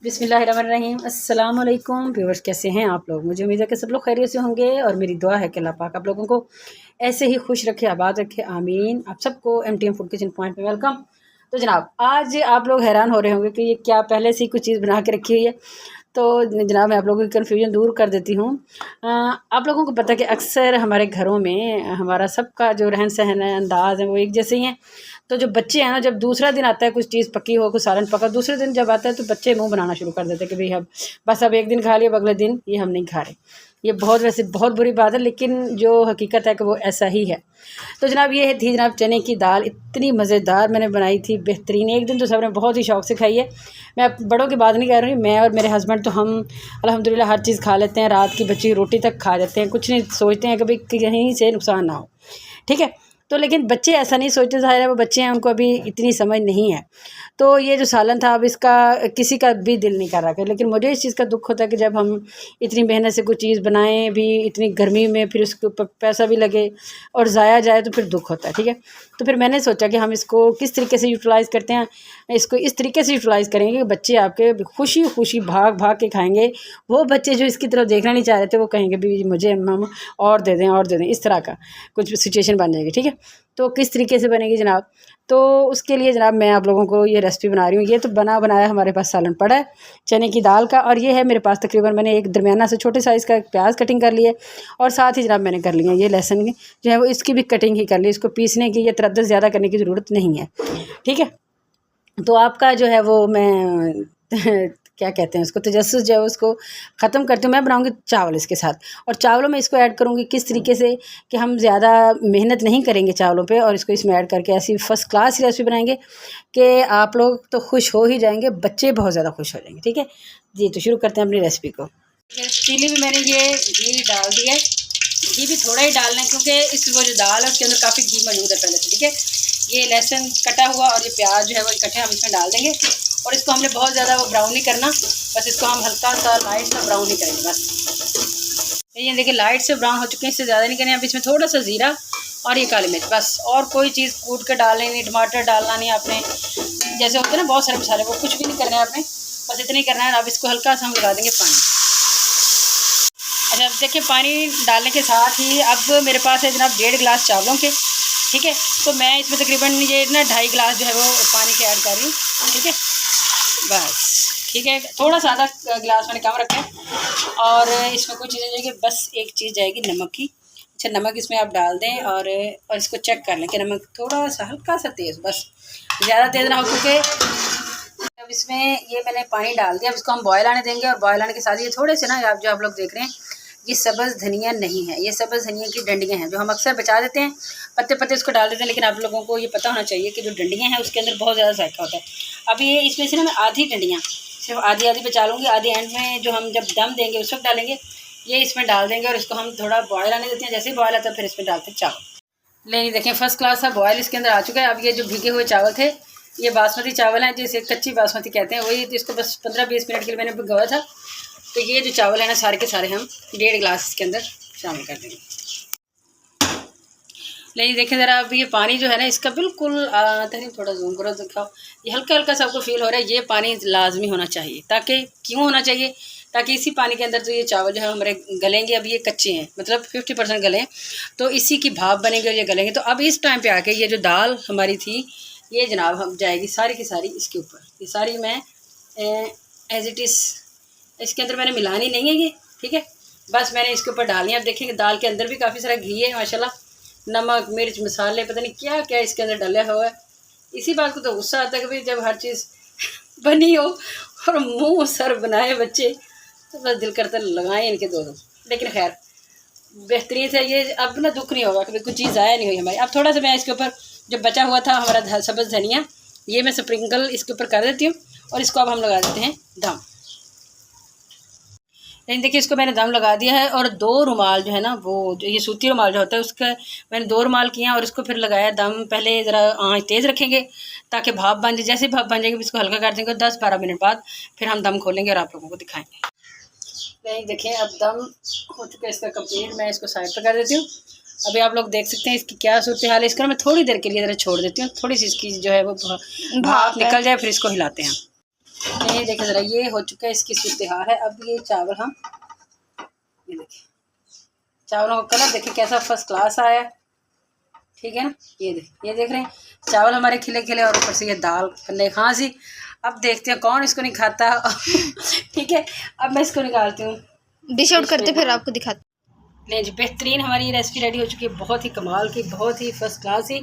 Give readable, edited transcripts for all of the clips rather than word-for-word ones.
बिस्मिल्लाहिर्रहमानिर्रहीम। अस्सलाम वालेकुम व्यूअर्स, कैसे हैं आप लोग। मुझे उम्मीद है कि सब लोग खैरियत से होंगे और मेरी दुआ है कि अल्लाह पाक आप लोगों को ऐसे ही खुश रखे, आबाद रखे, आमीन। आप सबको MTM फूड किचन पॉइंट पे वेलकम। तो जनाब, आज आप लोग हैरान हो रहे होंगे कि ये क्या पहले से ही कुछ चीज़ बना के रखी हुई है। तो जनाब, मैं आप लोगों की कन्फ्यूजन दूर कर देती हूँ। आप लोगों को पता है कि अक्सर हमारे घरों में हमारा सबका जो रहन सहन है, अंदाज़ है, वो एक जैसे ही हैं। तो जो बच्चे हैं ना, जब दूसरा दिन आता है कुछ चीज़ पकी हो, कुछ सालन पका, दूसरे दिन जब आता है तो बच्चे मुंह बनाना शुरू कर देते हैं कि भाई अब बस अब एक दिन खा लिया, अब अगले दिन ये हम नहीं खा रहे। ये बहुत वैसे बहुत बुरी बात है, लेकिन जो हकीकत है कि वो ऐसा ही है। तो जनाब, ये थी जनाब चने की दाल, इतनी मज़ेदार मैंने बनाई थी, बेहतरीन। एक दिन तो सबने बहुत ही शौक़ से खाई है। मैं बड़ों की बात नहीं कर रही, मैं और मेरे हस्बैंड तो हम अल्हम्दुलिल्लाह हर चीज़ खा लेते हैं, रात की बची रोटी तक खा जाते हैं, कुछ नहीं सोचते हैं कि भाई कहीं से नुकसान ना हो, ठीक है। तो लेकिन बच्चे ऐसा नहीं सोचते, ज़ाहिर है वो बच्चे हैं, उनको अभी इतनी समझ नहीं है। तो ये जो सालन था, अब इसका किसी का भी दिल नहीं कर रहा था, लेकिन मुझे इस चीज़ का दुख होता है कि जब हम इतनी मेहनत से कुछ चीज़ बनाएं भी, इतनी गर्मी में, फिर उसके ऊपर पैसा भी लगे और ज़ाया जाए तो फिर दुख होता है, ठीक है। तो फिर मैंने सोचा कि हम इसको किस तरीके से यूटिलाइज़ करते हैं, इसको इस तरीके से यूटिलाइज़ करेंगे कि बच्चे आपके खुशी खुशी भाग भाग के खाएँगे। वो बच्चे जो इसकी तरफ देखना नहीं चाह रहे थे, वो कहेंगे भी मुझे मम्मा और दे दें और दे दें, इस तरह का कुछ सिचुएशन बन जाएगी, ठीक है। तो किस तरीके से बनेगी जनाब, तो उसके लिए जनाब मैं आप लोगों को ये रेसिपी बना रही हूँ। ये तो बना बनाया हमारे पास सालन पड़ा है चने की दाल का, और ये है मेरे पास तकरीबन, मैंने एक दरमियाना से छोटे साइज़ का प्याज कटिंग कर लिया और साथ ही जनाब मैंने कर लिया ये लहसुन की जो है वो, इसकी भी कटिंग ही कर ली। इसको पीसने की या तरद्दत ज़्यादा करने की ज़रूरत नहीं है, ठीक है। तो आपका जो है वो मैं क्या कहते हैं उसको, तजस्सुस जो है उसको ख़त्म करती हूँ। मैं बनाऊँगी चावल इसके साथ, और चावलों में इसको ऐड करूँगी किस तरीके से कि हम ज़्यादा मेहनत नहीं करेंगे चावलों पे, और इसको इसमें ऐड करके ऐसी फ़र्स्ट क्लास रेसिपी बनाएंगे कि आप लोग तो खुश हो ही जाएंगे, बच्चे बहुत ज़्यादा खुश हो जाएंगे, ठीक है जी। तो शुरू करते हैं अपनी रेसिपी को। पतीली में मैंने ये घी डाल दिया है। घी भी थोड़ा ही डालना है क्योंकि इस वो जो दाल है उसके अंदर काफ़ी घी मौजूद है पहले से, ठीक है। ये लहसुन कटा हुआ और ये प्याज जो है वो इकट्ठे हम इसमें डाल देंगे, और इसको हमने बहुत ज़्यादा वो ब्राउन नहीं करना, बस इसको हम हल्का सा लाइट सा ब्राउन ही करेंगे बस। ये देखिए लाइट से ब्राउन हो चुके हैं, इससे ज़्यादा नहीं करें। अब इसमें थोड़ा सा ज़ीरा और ये काली मिर्च, बस। और कोई चीज़ कूट कर डालनी नहीं, टमाटर डालना नहीं आपने, जैसे होते हैं ना बहुत सारे मसाले, वो कुछ भी नहीं करना है आपने, बस इतना ही करना है। अब इसको हल्का सा हम लगा देंगे पानी। अच्छा, अब देखिए पानी डालने के साथ ही अब मेरे पास है जनाब 1.5 गिलास चावलों के, ठीक है। तो मैं इसमें तकरीबन ये ना 2.5 गिलास जो है वो पानी के ऐड कर रही हूँ, ठीक है बस, ठीक है। थोड़ा सा आधा गिलास मैंने कम रखा है, और इसमें कुछ चीज़ें जाएगी, बस एक चीज़ जाएगी नमक की। अच्छा, नमक इसमें आप डाल दें, और इसको चेक कर लें कि नमक थोड़ा सा हल्का सा तेज़, बस ज़्यादा तेज़ ना हो, क्योंकि अब इसमें ये मैंने पानी डाल दिया। अब इसको हम बॉयल आने देंगे, और बॉयल आने के साथ ये थोड़े से ना, आप जो आप लोग देख रहे हैं, ये सब्ज़ धनिया नहीं है, ये सब्ज़ धनिया की डंडियाँ हैं जो हम अक्सर बचा देते हैं, पत्ते पत्ते इसको डाल देते हैं, लेकिन आप लोगों को ये पता होना चाहिए कि जो डंडियाँ हैं उसके अंदर बहुत ज़्यादा जायका होता है। अब ये इसमें से ना मैं आधी डंडियाँ सिर्फ आधी आधी बचा लूँगी, आधी एंड में जो हम जब दम देंगे उस वक्त डालेंगे, ये इसमें डाल देंगे, और इसको हम थोड़ा बॉयल आने देते हैं। जैसे ही बॉयल आता है फिर इसमें डालते हैं चावल। लेकिन देखें फर्स्ट क्लास सा बॉयल इसके अंदर आ चुका है। अब ये जो भीगे हुए चावल थे, ये बासमती चावल हैं, जिसे कच्ची बासमती कहते हैं, वही। तो इसको बस 15-20 मिनट के लिए मैंने भिगोया था। तो ये जो चावल है ना सारे के सारे हम 1.5 गिलास इसके अंदर शामिल कर देंगे। लेकिन देखें ज़रा, अब ये पानी जो है ना इसका बिल्कुल तकरीबन, थोड़ा जूम करो दिखाओ, ये हल्का हल्का सा आपको फील हो रहा है। ये पानी लाजमी होना चाहिए, ताकि क्यों होना चाहिए, ताकि इसी पानी के अंदर तो ये चावल जो है हमारे गलेंगे। अब ये कच्चे हैं, मतलब 50% गले हैं, तो इसी की भाप बनेंगे और ये गलेंगे। तो अब इस टाइम पे आके ये जो दाल हमारी थी, ये जनाब हम जाएगी सारी की सारी इसके ऊपर। ये सारी मैं एज इट इज़ इसके अंदर मैंने मिलानी नहीं है ये, ठीक है, बस मैंने इसके ऊपर डाली है। अब देखेंगे दाल के अंदर भी काफ़ी सारा घी है माशाल्लाह, नमक मिर्च मसाले पता नहीं क्या क्या इसके अंदर डाला हुआ है। इसी बात को तो गुस्सा आता है कि भाई जब हर चीज़ बनी हो और मुंह सर बनाए बच्चे, तो बस दिल करता लगाएं इनके दो। लेकिन खैर बेहतरीन से ये, अब ना दुख नहीं होगा कि कुछ चीज़ ज़ाया नहीं हुई हमारी। अब थोड़ा सा मैं इसके ऊपर जो बचा हुआ था हमारा सब्ज़ धनिया, ये मैं स्प्रिंकल इसके ऊपर कर देती हूँ, और इसको अब हम लगा देते हैं दम। लेकिन देखिए इसको मैंने दम लगा दिया है, और 2 रुमाल जो है ना, वो जो ये सूती रुमाल जो होता है उसका मैंने 2 रुमाल किया, और इसको फिर लगाया दम। पहले ज़रा आँच तेज़ रखेंगे ताकि भाप बन जाए, जैसे भाप बन जाएगी इसको हल्का कर देंगे, 10-12 मिनट बाद फिर हम दम खोलेंगे और आप लोगों को दिखाएंगे। नहीं देखें, अब दम हो चुका है इसका कंप्लीट, मैं इसको साइड पर कर देती हूँ। अभी आप लोग देख सकते हैं इसकी क्या सूरत हाल है। इसको मैं थोड़ी देर के लिए ज़रा छोड़ देती हूँ, थोड़ी सी इसकी जो है वो भाप निकल जाए, फिर इसको हिलाते हैं। ये देखिए ज़रा, ये हो चुका है, इसकी सूरत हाल है। अब ये चावल हम, ये देखिए चावलों का कलर देखिए कैसा फर्स्ट क्लास आया, ठीक है ना। ये देख रहे हैं चावल हमारे खिले खिले, और ऊपर से ये दाल कन्ने खांसी। अब देखते हैं कौन इसको नहीं खाता। ठीक है, अब मैं इसको निकालती हूँ, डिश आउट करते फिर आपको दिखाते। लें जी, बेहतरीन हमारी रेसिपी रेडी हो चुकी है, बहुत ही कमाल की, बहुत ही फर्स्ट क्लास ही।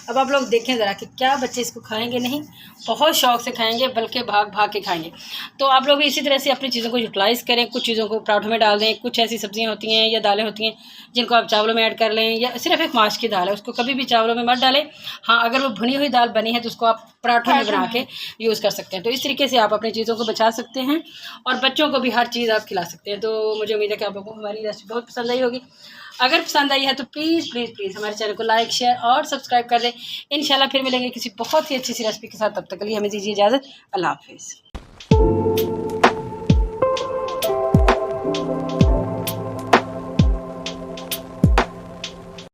अब आप लोग देखें ज़रा कि क्या बच्चे इसको खाएंगे, नहीं बहुत शौक़ से खाएंगे, बल्कि भाग भाग के खाएंगे। तो आप लोग भी इसी तरह से अपनी चीज़ों को यूटिलाइज़ करें, कुछ चीज़ों को पराठों में डाल दें, कुछ ऐसी सब्जियां होती हैं या दालें होती हैं जिनको आप चावलों में ऐड कर लें, या सिर्फ एक माश की दाल है उसको कभी भी चावलों में मत डालें। हाँ, अगर वो भुनी हुई दाल बनी है तो उसको आप पराठों में बना के यूज़ कर सकते हैं। तो इस तरीके से आप अपनी चीज़ों को बचा सकते हैं और बच्चों को भी हर चीज़ आप खिला सकते हैं। तो मुझे उम्मीद है कि आप लोगों को हमारी रेसिपी बहुत पसंद आई होगी। अगर पसंद आई है तो प्लीज़ प्लीज़ प्लीज़ हमारे चैनल को लाइक, शेयर और सब्सक्राइब कर दें। इंशाल्लाह फिर मिलेंगे किसी बहुत ही अच्छी सी रेसिपी के साथ। तब तक के लिए हमें दीजिए इजाज़त। अल्लाह हाफ़िज़।